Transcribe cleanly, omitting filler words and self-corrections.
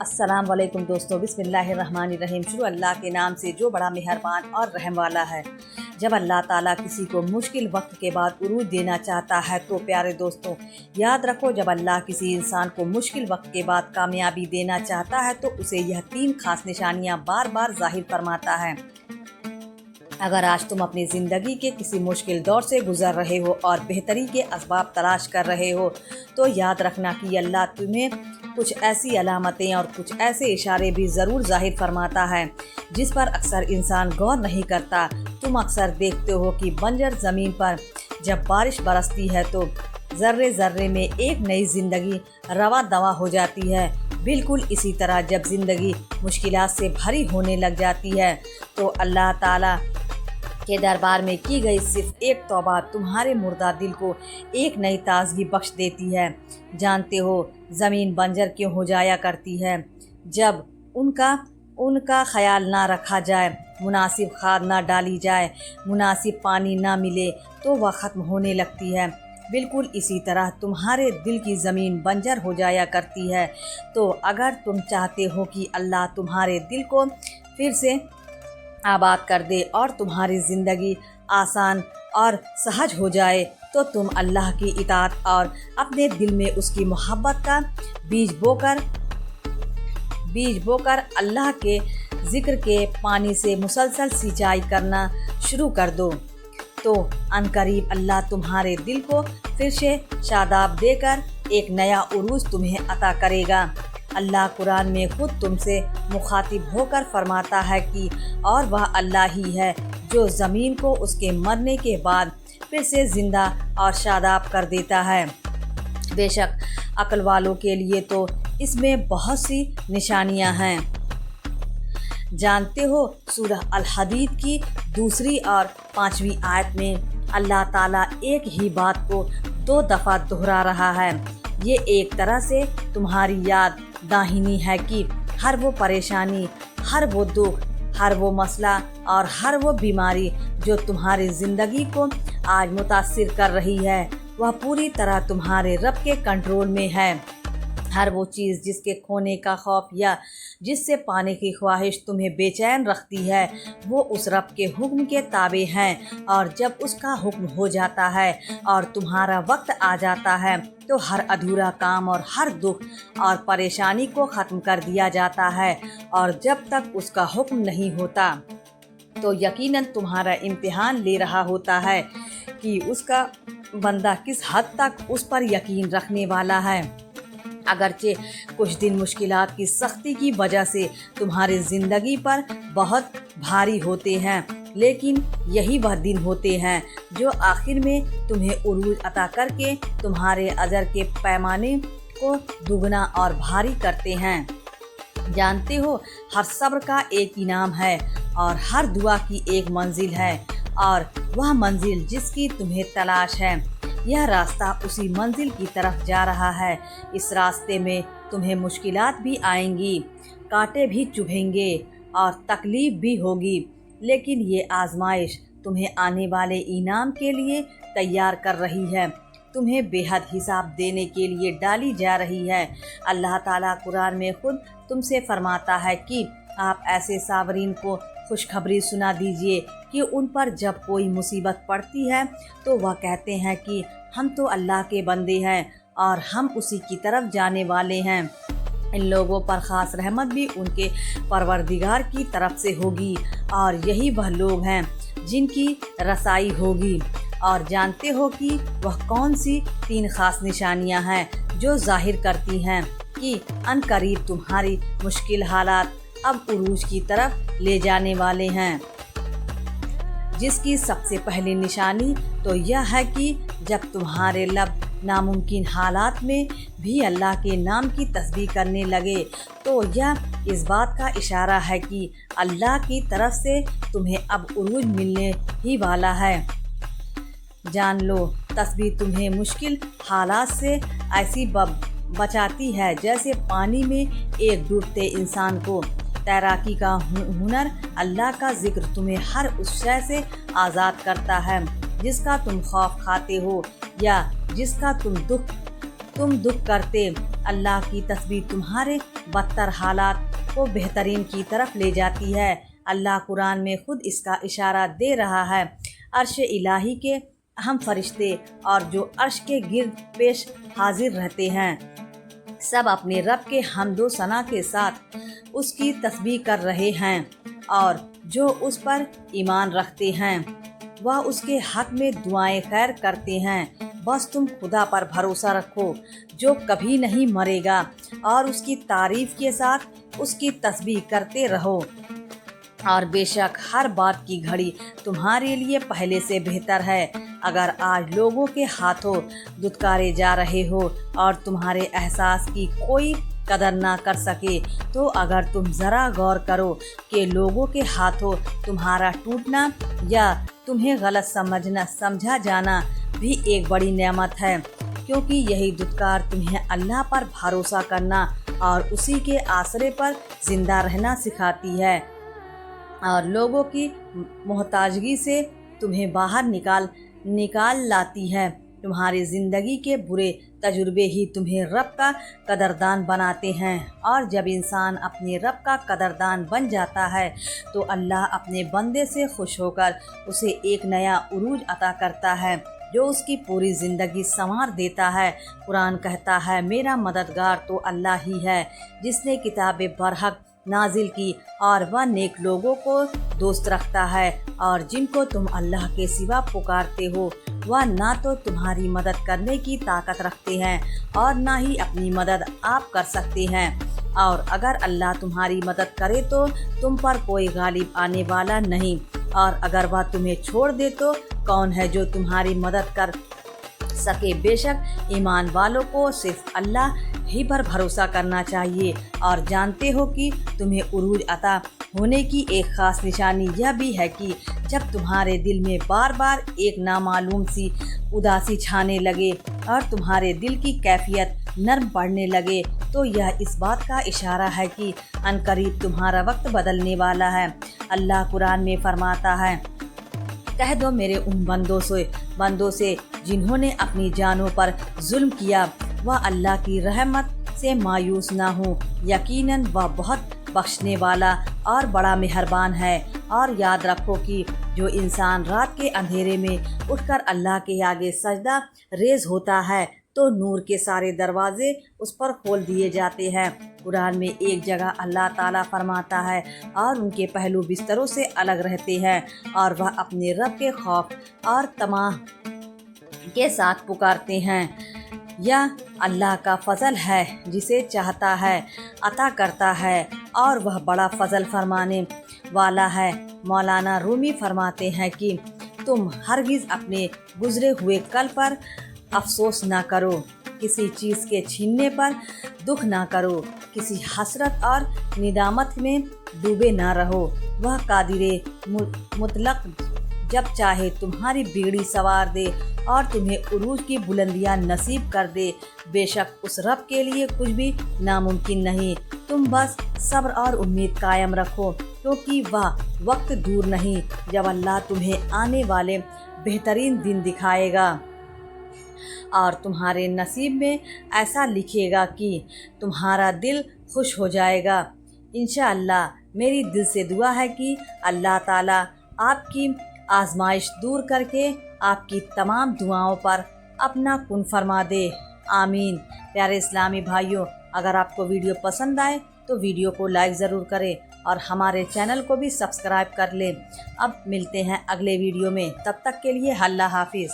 अस्सलाम वालेकुम दोस्तों, बिस्मिल्लाहिर्रहमानिर्रहीम। शुरू अल्लाह के नाम से जो बड़ा मेहरबान और रहम वाला है। जब अल्लाह ताला किसी को मुश्किल वक्त के बाद उरूज देना चाहता है तो प्यारे दोस्तों याद रखो, जब अल्लाह किसी इंसान को मुश्किल वक्त के बाद कामयाबी देना चाहता है तो उसे यह 3 खास निशानियां बार बार ज़ाहिर फरमाता है। अगर आज तुम अपनी ज़िंदगी के किसी मुश्किल दौर से गुज़र रहे हो और बेहतरी के असबाब तलाश कर रहे हो तो याद रखना कि अल्लाह तुम्हें कुछ ऐसी अलामतें और कुछ ऐसे इशारे भी ज़रूर ज़ाहिर फरमाता है जिस पर अक्सर इंसान गौर नहीं करता। तुम अक्सर देखते हो कि बंजर ज़मीन पर जब बारिश बरसती है तो ज़र्रे ज़र्रे में एक नई ज़िंदगी रवा दवा हो जाती है। बिल्कुल इसी तरह जब ज़िंदगी मुश्किलात से भरी होने लग जाती है तो अल्लाह ताला के दरबार में की गई सिर्फ एक तौबा तुम्हारे मुर्दा दिल को एक नई ताजगी बख्श देती है। जानते हो ज़मीन बंजर क्यों हो जाया करती है? जब उनका ख्याल ना रखा जाए, मुनासिब खाद ना डाली जाए, मुनासिब पानी ना मिले तो वह ख़त्म होने लगती है। बिल्कुल इसी तरह तुम्हारे दिल की ज़मीन बंजर हो जाया करती है। तो अगर तुम चाहते हो कि अल्लाह तुम्हारे दिल को फिर से आबाद कर दे और तुम्हारी ज़िंदगी आसान और सहज हो जाए तो तुम अल्लाह की इताअत और अपने दिल में उसकी मोहब्बत का बीज बोकर अल्लाह के ज़िक्र के पानी से मुसलसल सिंचाई करना शुरू कर दो तो अनकरीब अल्लाह तुम्हारे दिल को फिर से शादाब देकर एक नया उरूज तुम्हें अता करेगा। अल्लाह कुरान में खुद तुमसे मुखातिब होकर फरमाता है कि और वह अल्लाह ही है जो ज़मीन को उसके मरने के बाद फिर से ज़िंदा और शादाब कर देता है। बेशक अक्ल वालों के लिए तो इसमें बहुत सी निशानियां हैं। जानते हो सूरह अल हदीद की 2 और 5वीं आयत में अल्लाह ताला एक ही बात को 2 दफ़ा दोहरा रहा है। ये एक तरह से तुम्हारी याद दाहिनी है कि हर वो परेशानी, हर वो दुख, हर वो मसला और हर वो बीमारी जो तुम्हारी ज़िंदगी को आज मुतासिर कर रही है वह पूरी तरह तुम्हारे रब के कंट्रोल में है। हर वो चीज़ जिसके खोने का खौफ या जिससे पाने की ख्वाहिश तुम्हें बेचैन रखती है वो उस रब के हुक्म के ताबे हैं और जब उसका हुक्म हो जाता है और तुम्हारा वक्त आ जाता है तो हर अधूरा काम और हर दुख और परेशानी को ख़त्म कर दिया जाता है। और जब तक उसका हुक्म नहीं होता तो यकीनन तुम्हारा इम्तिहान ले रहा होता है कि उसका बंदा किस हद तक उस पर यकीन रखने वाला है। अगरचे कुछ दिन मुश्किलात की सख्ती की वजह से तुम्हारी ज़िंदगी पर बहुत भारी होते हैं, लेकिन यही वह दिन होते हैं जो आखिर में तुम्हें उरूज अता करके तुम्हारे अजर के पैमाने को दुगना और भारी करते हैं। जानते हो हर सब्र का एक इनाम है और हर दुआ की एक मंजिल है और वह मंजिल जिसकी तुम्हें तलाश है यह रास्ता उसी मंजिल की तरफ जा रहा है। इस रास्ते में तुम्हें मुश्किलात भी आएंगी, कांटे भी चुभेंगे और तकलीफ़ भी होगी, लेकिन ये आजमाइश तुम्हें आने वाले इनाम के लिए तैयार कर रही है, तुम्हें बेहद हिसाब देने के लिए डाली जा रही है। अल्लाह ताला कुरान में खुद तुमसे फरमाता है कि आप ऐसे सावरीन को खुशखबरी सुना दीजिए कि उन पर जब कोई मुसीबत पड़ती है तो वह कहते हैं कि हम तो अल्लाह के बंदे हैं और हम उसी की तरफ जाने वाले हैं। इन लोगों पर ख़ास रहमत भी उनके परवरदिगार की तरफ से होगी और यही वह लोग हैं जिनकी रसाई होगी। और जानते हो कि वह कौन सी 3 खास निशानियां हैं जो जाहिर करती हैं कि अनकरीब तुम्हारी मुश्किल हालात अब उरूज की तरफ ले जाने वाले हैं। जिसकी सबसे पहली निशानी तो यह है कि जब तुम्हारे लब नामुमकिन हालात में भी अल्लाह के नाम की तस्बीह करने लगे तो यह इस बात का इशारा है कि अल्लाह की तरफ से तुम्हें अब उरूज मिलने ही वाला है। जान लो तस्बीह तुम्हें मुश्किल हालात से ऐसी बचाती है जैसे पानी में एक डूबते इंसान को तैराकी का हुनर। अल्लाह का जिक्र तुम्हें हर उस शय से आज़ाद करता है जिसका तुम खौफ खाते हो या जिसका तुम दुख तुम दुख करते। अल्लाह की तस्बीह तुम्हारे बदतर हालात को बेहतरीन की तरफ ले जाती है। अल्लाह कुरान में खुद इसका इशारा दे रहा है। अर्श इलाही के अहम फरिश्ते और जो अर्श के गिर्द पेश हाजिर रहते हैं, सब अपने रब के हम्दो सना के साथ उसकी तस्बीह कर रहे हैं, और जो उस पर ईमान रखते हैं वह उसके हक में दुआएं खैर करते हैं। बस तुम खुदा पर भरोसा रखो जो कभी नहीं मरेगा, और उसकी तारीफ के साथ उसकी तस्बीह करते रहो। और बेशक हर बात की घड़ी तुम्हारे लिए पहले से बेहतर है। अगर आज लोगों के हाथों दुत्कारे जा रहे हो और तुम्हारे एहसास की कोई कदर ना कर सके, तो अगर तुम ज़रा गौर करो कि लोगों के हाथों तुम्हारा टूटना या तुम्हें गलत समझा जाना भी एक बड़ी नेमत है, क्योंकि यही दुत्कार तुम्हें अल्लाह पर भरोसा करना और उसी के आसरे पर ज़िंदा रहना सिखाती है, और लोगों की मोहताजगी से तुम्हें बाहर निकाल लाती है। तुम्हारी ज़िंदगी के बुरे तजुर्बे ही तुम्हें रब का कदरदान बनाते हैं, और जब इंसान अपने रब का कदरदान बन जाता है तो अल्लाह अपने बंदे से खुश होकर उसे एक नया उरूज अता करता है जो उसकी पूरी ज़िंदगी संवार देता है। कुरान कहता है, मेरा मददगार तो अल्लाह ही है जिसने किताब बरहक नाजिल की, और वह नेक लोगों को दोस्त रखता है, और जिनको तुम अल्लाह के सिवा पुकारते हो वह ना तो तुम्हारी मदद करने की ताकत रखते हैं और ना ही अपनी मदद आप कर सकते हैं। और अगर अल्लाह तुम्हारी मदद करे तो तुम पर कोई गालिब आने वाला नहीं, और अगर वह तुम्हें छोड़ दे तो कौन है जो तुम्हारी मदद कर सके। बेशक ईमान वालों को सिर्फ अल्लाह ही पर भरोसा करना चाहिए, और जानते हो कि तुम्हें उरूज अता होने की एक ख़ास निशानी यह भी है कि जब तुम्हारे दिल में बार बार एक नामालूम सी उदासी छाने लगे और तुम्हारे दिल की कैफियत नर्म पड़ने लगे, तो यह इस बात का इशारा है कि अनकरीब तुम्हारा वक्त बदलने वाला है। अल्लाह कुरान में फरमाता है, कह दो मेरे उन बंदों से जिन्होंने अपनी जानों पर जुल्म किया, वह अल्लाह की रहमत से मायूस ना हो, यकीनन वह बहुत बख्शने वाला और बड़ा मेहरबान है। और याद रखो कि जो इंसान रात के अंधेरे में उठकर अल्लाह के आगे सजदा रेज होता है तो नूर के सारे दरवाजे उस पर खोल दिए जाते हैं। कुरान में एक जगह अल्लाह ताला फरमाता है, और उनके पहलू बिस्तरों से अलग रहते हैं, और वह अपने रब के खौफ और तमाह के साथ पुकारते हैं। यह अल्लाह का फ़ज़ल है, जिसे चाहता है अता करता है, और वह बड़ा फ़ज़ल फरमाने वाला है। मौलाना रूमी फरमाते हैं कि तुम हरगिज़ अपने गुज़रे हुए कल पर अफसोस ना करो, किसी चीज़ के छीनने पर दुख ना करो, किसी हसरत और निदामत में डूबे ना रहो। वह कादिरे मुतलक जब चाहे तुम्हारी बिगड़ी सवार दे और तुम्हें उरूज की बुलंदियां नसीब कर दे। बेशक उस रब के लिए कुछ भी नामुमकिन नहीं। तुम बस सब्र और उम्मीद कायम रखो, क्योंकि वह वक्त दूर नहीं जब अल्लाह तुम्हें आने वाले बेहतरीन दिन दिखाएगा और तुम्हारे नसीब में ऐसा लिखेगा कि तुम्हारा दिल खुश हो जाएगा। इंशाअल्लाह मेरी दिल से दुआ है कि अल्लाह ताला आपकी आजमाइश दूर करके आपकी तमाम दुआओं पर अपना कुन फरमा दे। आमीन। प्यारे इस्लामी भाइयों, अगर आपको वीडियो पसंद आए तो वीडियो को लाइक ज़रूर करें और हमारे चैनल को भी सब्सक्राइब कर लें। अब मिलते हैं अगले वीडियो में, तब तक के लिए अल्लाह हाफिज़।